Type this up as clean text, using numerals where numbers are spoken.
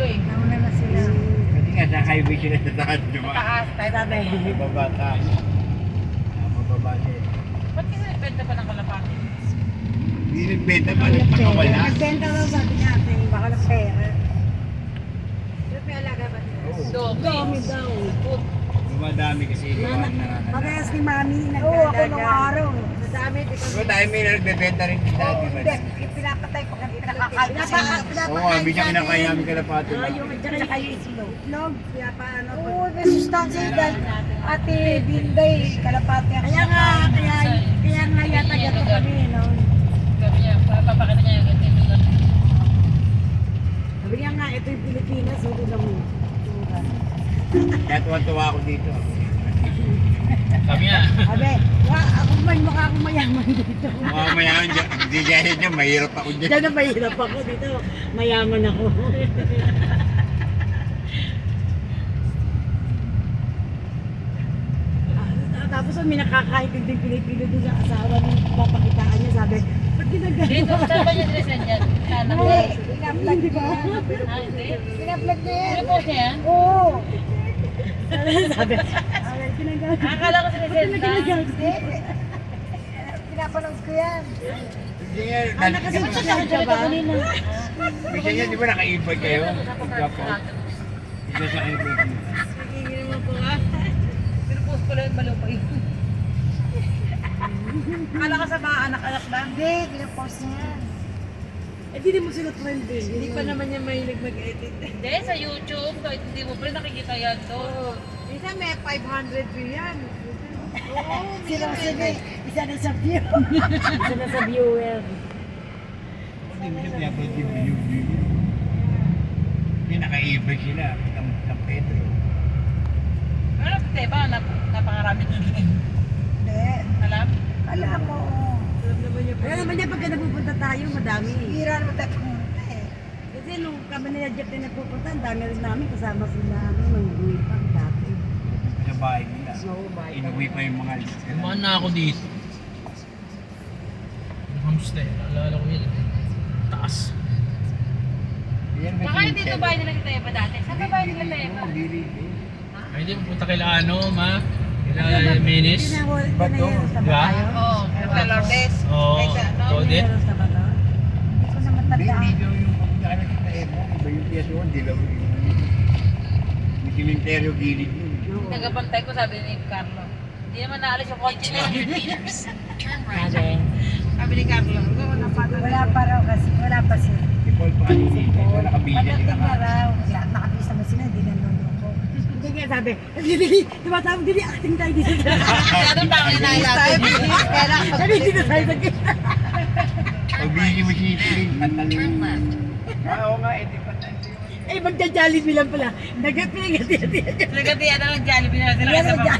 eh. Nauna na sila. Kasi nga sa highway sila sa taas, diba? Taas, tayo sabi. Bababa tayo. Mababa siya. Ba't kasi nagbenta pa ng kalapati? Hindi nagbenta pa, nagpakawala. Nagbenta daw sabi natin. Baka ng pera. May alaga ba nila? Oo. Dami daw. Dumadami kasi gawa na. Parehas ni Mami Oo, ako nagdalaga. nung araw. Madami, di Diba tayo may nagbebenta rin si Daddy ba? Hindi, pinapatay ko kasi pinakakain. Oo nga, bigyan kinakain namin kalapati. Yung tsaka yung itlog. Pinapaano. Oo, may sustansya dahil Ate Binday, kalapati ako. Kaya nga yata gato kami, no? Sabi niya, papapakita niya yung ganito lugar. Sabi niya nga, ito yung Pilipinas, ito lang yung tura. Kaya tuwa-tuwa ako dito. Sabi niya, Sabi, ako may mukha akong mayaman dito. Mamaya, hindi dahil dyan, mahirap ako dyan. Diyan na mahirap ako dito, mayaman ako. Tapos may nakakaintinding Pilipino doon sa asawa ng papakitaan niya, sabi, ba't ginagawa? Dito, saan ba niya dress yan dyan? Anak ko. Hindi, pinaplag Hindi ba? Ah, hindi? Pinaplag na yan. Ano po siya yan? Oo. Sabi, ginagawa. Akala ko sinisenta. Hindi. Pinapanood ko yan. Hindi nga, Anak kasi kasi siya ba? Bisa niya, di ba naka-e-bike kayo? Gapo. Isa sa e-bike. Sige naman po ha. Pinupost ko lang yung balupa yun. Akala ka sa mga anak-anak lang? Hindi, pinapost niya yan. Eh, di mo sila trending. Hindi pa naman niya mahilig mag-edit. Hindi, sa YouTube. Kahit hindi mo pa rin nakikita yan doon. Minsan may 500 view yan. Oo, Sila sige, isa na sa view. Isa na sa viewer. Hindi mo siya pinapanood yung video. Hindi, naka-e-bike sila. Ng Pedro. Ano ba, ba? Napangarami na rin. Hindi. Alam? Alam mo, Alam naman niya Kaya naman niya pagka napupunta tayo, madami. bira naman tayo pumunta eh. Kasi nung kami nila Jeff na nagpupunta, ang dami rin namin kasama sila namin, manguwi pa dati. Sa bahay nila. Inuwi pa yung mga kumaan na ako dito. Yung homestay, naalala ko yun. Taas. Baka hindi ito bahay nila kita Eva dati. Saan ba bahay nila Eva? Ay, hindi pupunta kila ano, ma? Kila Menes. Bato. Diba? Oo, sa Lourdes. Oo, Claudette. Meron sa bato. Hindi ko naman Hindi, tandaan. video yung papunta ka na kita Evo. Iba yung PS1, dilaw yung may simenteryo gilid yun. Nagabantay ko sabi ni Carlo. Hindi naman naalis yung kotse na yun. Sabi, Sabi ni Carlo. Wala pa Wala pa raw kasi, wala pa sila. Si Paul pa kanina, ito nakabili Pagdating sila na ka. raw, nakabisa mo sila, hindi nanuloko. hindi nga sabi, dili, tumatawag dili, acting tayo dito. Kaya pa ako inailapin. Sabi, dito tayo sa gitna. Pagbili mo si Trin, pantalin. Oo nga, edi pantalin. Eh, magja-jollibee lang pala. Pinagati-hati. Nagatiyan na lang Jollibee na sila sa baba.